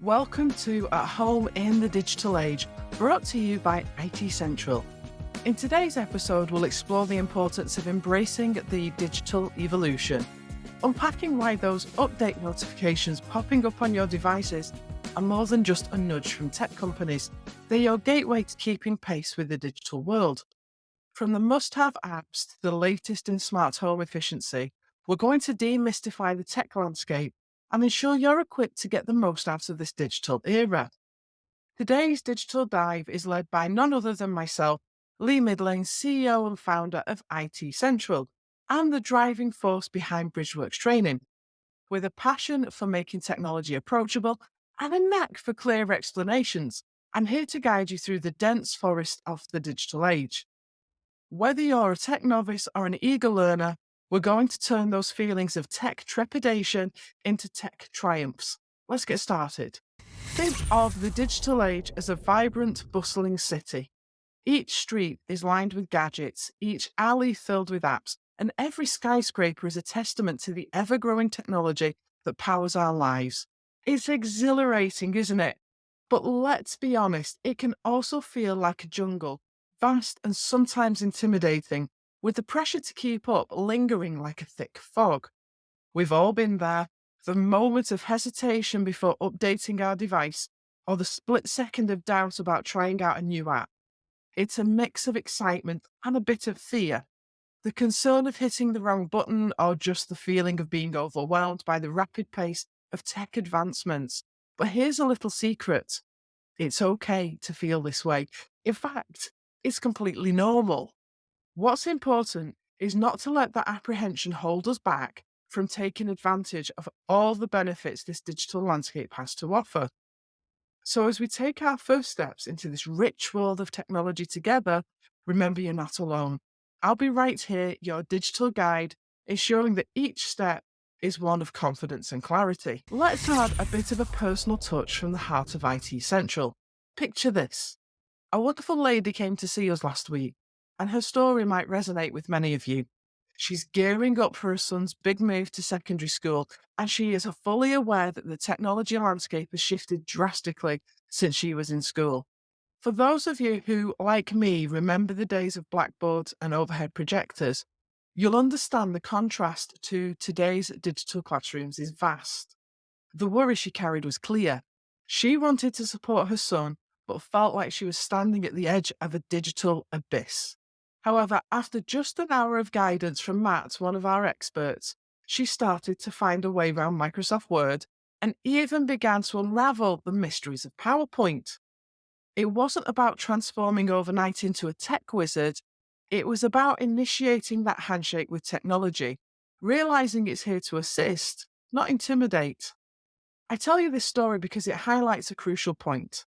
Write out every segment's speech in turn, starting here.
Welcome to At Home in the Digital Age, brought to you by IT Central. In today's episode, we'll explore the importance of embracing the digital evolution, unpacking why those update notifications popping up on your devices are more than just a nudge from tech companies. They're your gateway to keeping pace with the digital world. From the must-have apps to the latest in smart home efficiency, we're going to demystify the tech landscape and ensure you're equipped to get the most out of this digital era. Today's digital dive is led by none other than myself, Lee Midlane, CEO and founder of IT Central, and the driving force behind Bridgeworks training. With a passion for making technology approachable and a knack for clear explanations, I'm here to guide you through the dense forest of the digital age. Whether you're a tech novice or an eager learner, we're going to turn those feelings of tech trepidation into tech triumphs. Let's get started. Think of the digital age as a vibrant, bustling city. Each street is lined with gadgets, each alley filled with apps, and every skyscraper is a testament to the ever-growing technology that powers our lives. It's exhilarating, isn't it? But let's be honest, it can also feel like a jungle, vast and sometimes intimidating, with the pressure to keep up lingering like a thick fog. We've all been there, the moment of hesitation before updating our device, or the split second of doubt about trying out a new app. It's a mix of excitement and a bit of fear. The concern of hitting the wrong button, or just the feeling of being overwhelmed by the rapid pace of tech advancements. But here's a little secret. It's okay to feel this way. In fact, it's completely normal. What's important is not to let that apprehension hold us back from taking advantage of all the benefits this digital landscape has to offer. So as we take our first steps into this rich world of technology together, remember you're not alone. I'll be right here, your digital guide, ensuring that each step is one of confidence and clarity. Let's add a bit of a personal touch from the heart of IT Central. Picture this. A wonderful lady came to see us last week, and her story might resonate with many of you. She's gearing up for her son's big move to secondary school, and she is fully aware that the technology landscape has shifted drastically since she was in school. For those of you who, like me, remember the days of blackboards and overhead projectors, you'll understand the contrast to today's digital classrooms is vast. The worry she carried was clear. She wanted to support her son, but felt like she was standing at the edge of a digital abyss. However, after just an hour of guidance from Matt, one of our experts, she started to find a way around Microsoft Word and even began to unravel the mysteries of PowerPoint. It wasn't about transforming overnight into a tech wizard. It was about initiating that handshake with technology, realizing it's here to assist, not intimidate. I tell you this story because it highlights a crucial point.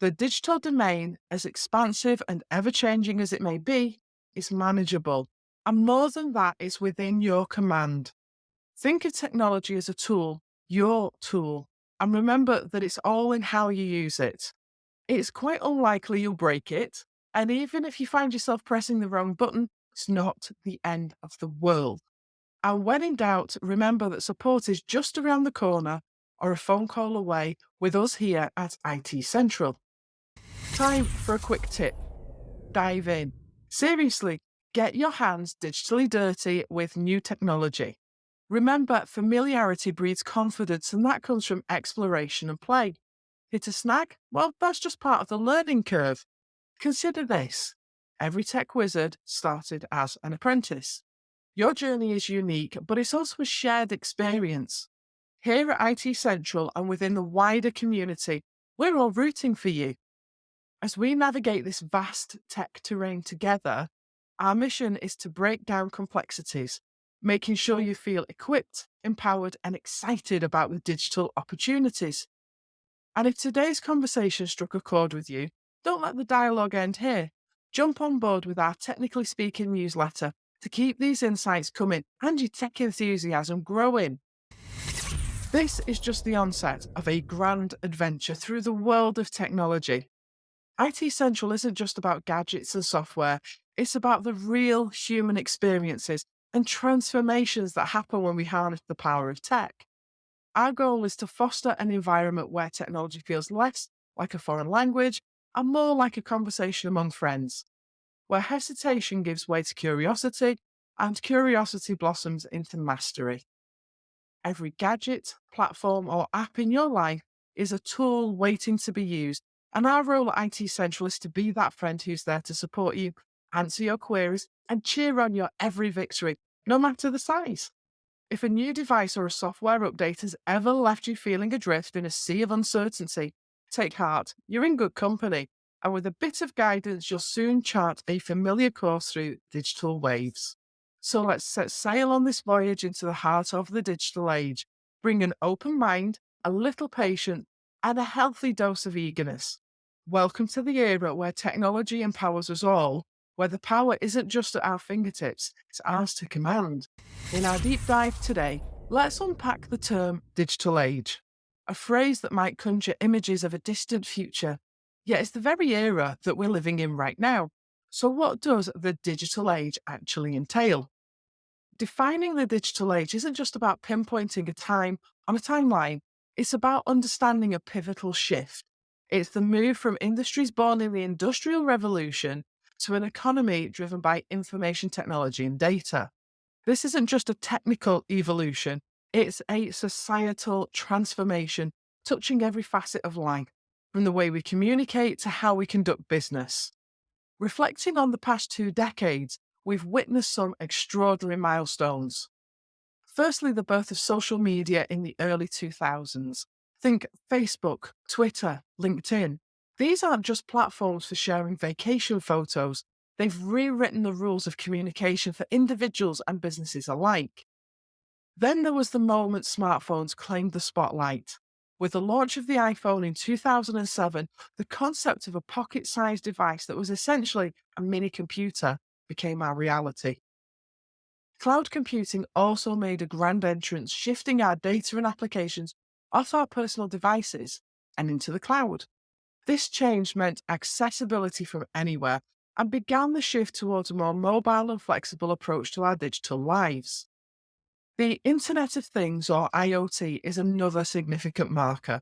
The digital domain, as expansive and ever-changing as it may be, is manageable. And more than that, it's within your command. Think of technology as a tool, your tool, and remember that it's all in how you use it. It's quite unlikely you'll break it, and even if you find yourself pressing the wrong button, it's not the end of the world. And when in doubt, remember that support is just around the corner or a phone call away with us here at IT Central. Time for a quick tip. Dive in. Seriously, get your hands digitally dirty with new technology. Remember, familiarity breeds confidence, and that comes from exploration and play. Hit a snag? Well, that's just part of the learning curve. Consider this. Every tech wizard started as an apprentice. Your journey is unique, but it's also a shared experience. Here at IT Central and within the wider community, we're all rooting for you. As we navigate this vast tech terrain together, our mission is to break down complexities, making sure you feel equipped, empowered, and excited about the digital opportunities. And if today's conversation struck a chord with you, don't let the dialogue end here. Jump on board with our Technically Speaking newsletter to keep these insights coming and your tech enthusiasm growing. This is just the onset of a grand adventure through the world of technology. IT Central isn't just about gadgets and software, it's about the real human experiences and transformations that happen when we harness the power of tech. Our goal is to foster an environment where technology feels less like a foreign language and more like a conversation among friends, where hesitation gives way to curiosity and curiosity blossoms into mastery. Every gadget, platform, or app in your life is a tool waiting to be used, and our role at IT Central is to be that friend who's there to support you, answer your queries, and cheer on your every victory, no matter the size. If a new device or a software update has ever left you feeling adrift in a sea of uncertainty, take heart, you're in good company. And with a bit of guidance, you'll soon chart a familiar course through digital waves. So let's set sail on this voyage into the heart of the digital age. Bring an open mind, a little patience, and a healthy dose of eagerness. Welcome to the era where technology empowers us all, where the power isn't just at our fingertips, it's ours to command. In our deep dive today, let's unpack the term digital age, a phrase that might conjure images of a distant future, yet it's the very era that we're living in right now. So, what does the digital age actually entail? Defining the digital age isn't just about pinpointing a time on a timeline, it's about understanding a pivotal shift. It's the move from industries born in the Industrial Revolution to an economy driven by information technology and data. This isn't just a technical evolution, it's a societal transformation touching every facet of life, from the way we communicate to how we conduct business. Reflecting on the past 2 decades, we've witnessed some extraordinary milestones. Firstly, the birth of social media in the early 2000s. Think Facebook, Twitter, LinkedIn. These aren't just platforms for sharing vacation photos, they've rewritten the rules of communication for individuals and businesses alike. Then there was the moment smartphones claimed the spotlight. With the launch of the iPhone in 2007, the concept of a pocket sized device that was essentially a mini computer became our reality. Cloud computing also made a grand entrance, shifting our data and applications off our personal devices and into the cloud. This change meant accessibility from anywhere and began the shift towards a more mobile and flexible approach to our digital lives. The Internet of Things, or IoT, is another significant marker.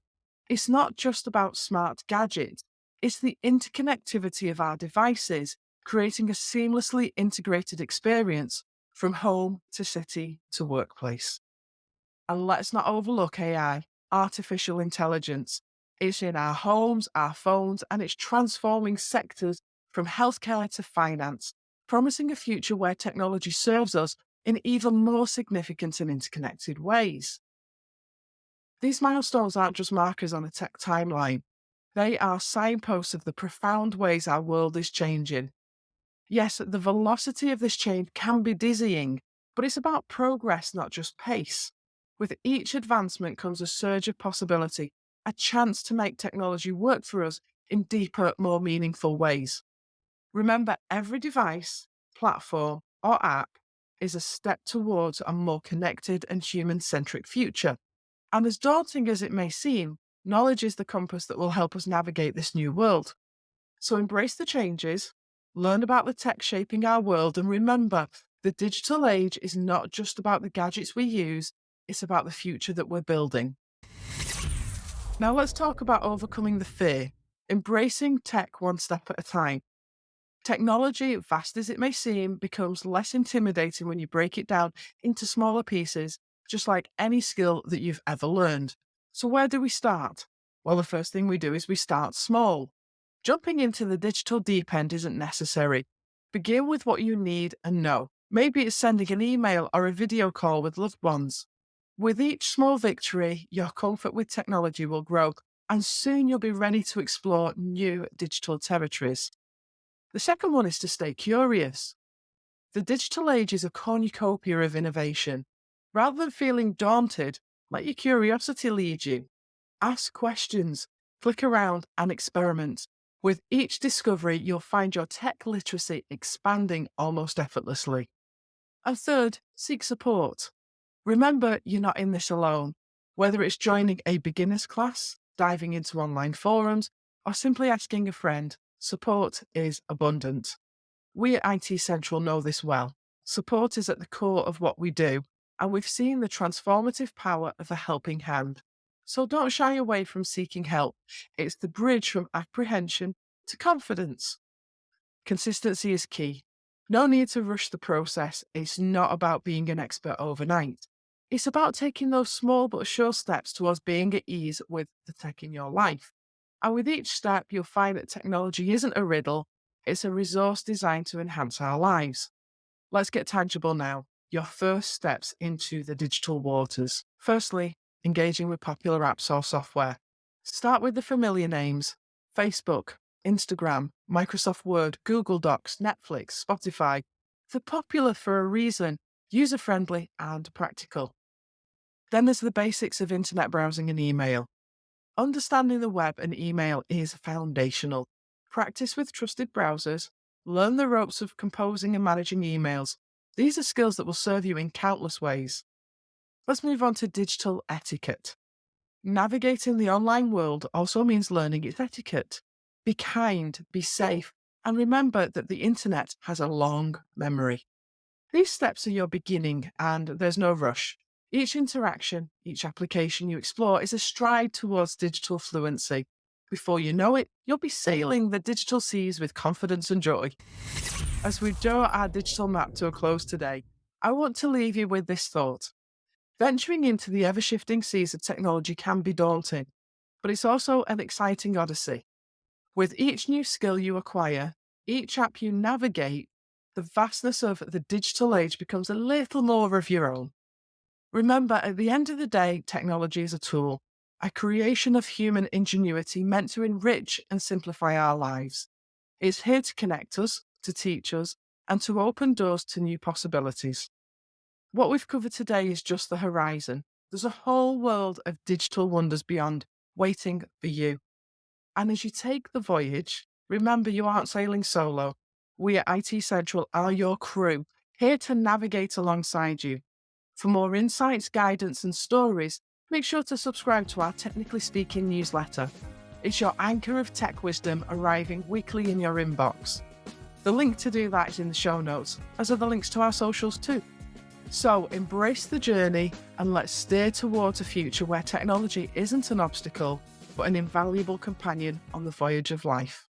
It's not just about smart gadgets, it's the interconnectivity of our devices, creating a seamlessly integrated experience from home to city to workplace. And let's not overlook AI, artificial intelligence. It's in our homes, our phones, and it's transforming sectors from healthcare to finance, promising a future where technology serves us in even more significant and interconnected ways. These milestones aren't just markers on a tech timeline, they are signposts of the profound ways our world is changing. Yes, the velocity of this change can be dizzying, but it's about progress, not just pace. With each advancement comes a surge of possibility, a chance to make technology work for us in deeper, more meaningful ways. Remember, every device, platform, or app is a step towards a more connected and human centric future. And as daunting as it may seem, knowledge is the compass that will help us navigate this new world. So embrace the changes, learn about the tech shaping our world, and remember, the digital age is not just about the gadgets we use, it's about the future that we're building. Now let's talk about overcoming the fear, embracing tech one step at a time. Technology, vast as it may seem, becomes less intimidating when you break it down into smaller pieces, just like any skill that you've ever learned. So where do we start? Well, the first thing we do is we start small. Jumping into the digital deep end isn't necessary. Begin with what you need and know. Maybe it's sending an email or a video call with loved ones. With each small victory, your comfort with technology will grow, and soon you'll be ready to explore new digital territories. The second one is to stay curious. The digital age is a cornucopia of innovation. Rather than feeling daunted, let your curiosity lead you. Ask questions, click around, and experiment. With each discovery, you'll find your tech literacy expanding almost effortlessly. And third, seek support. Remember, you're not in this alone. Whether it's joining a beginner's class, diving into online forums, or simply asking a friend, support is abundant. We at IT Central know this well. Support is at the core of what we do, and we've seen the transformative power of a helping hand. So don't shy away from seeking help. It's the bridge from apprehension to confidence. Consistency is key. No need to rush the process. It's not about being an expert overnight. It's about taking those small but sure steps towards being at ease with the tech in your life. And with each step, you'll find that technology isn't a riddle, it's a resource designed to enhance our lives. Let's get tangible now. Your first steps into the digital waters. Firstly, engaging with popular apps or software. Start with the familiar names: Facebook, Instagram, Microsoft Word, Google Docs, Netflix, Spotify. They're popular for a reason, user-friendly and practical. Then there's the basics of internet browsing and email. Understanding the web and email is foundational. Practice with trusted browsers. Learn the ropes of composing and managing emails. These are skills that will serve you in countless ways. Let's move on to digital etiquette. Navigating the online world also means learning its etiquette. Be kind, be safe, and remember that the internet has a long memory. These steps are your beginning, and there's no rush. Each interaction, each application you explore is a stride towards digital fluency. Before you know it, you'll be sailing the digital seas with confidence and joy. As we draw our digital map to a close today, I want to leave you with this thought. Venturing into the ever-shifting seas of technology can be daunting, but it's also an exciting odyssey. With each new skill you acquire, each app you navigate, the vastness of the digital age becomes a little more of your own. Remember, at the end of the day, technology is a tool, a creation of human ingenuity meant to enrich and simplify our lives. It's here to connect us, to teach us, and to open doors to new possibilities. What we've covered today is just the horizon. There's a whole world of digital wonders beyond, waiting for you. And as you take the voyage, remember you aren't sailing solo. We at IT Central are your crew, here to navigate alongside you. For more insights, guidance, and stories, make sure to subscribe to our Technically Speaking newsletter. It's your anchor of tech wisdom arriving weekly in your inbox. The link to do that is in the show notes, as are the links to our socials too. So embrace the journey and let's steer towards a future where technology isn't an obstacle, but an invaluable companion on the voyage of life.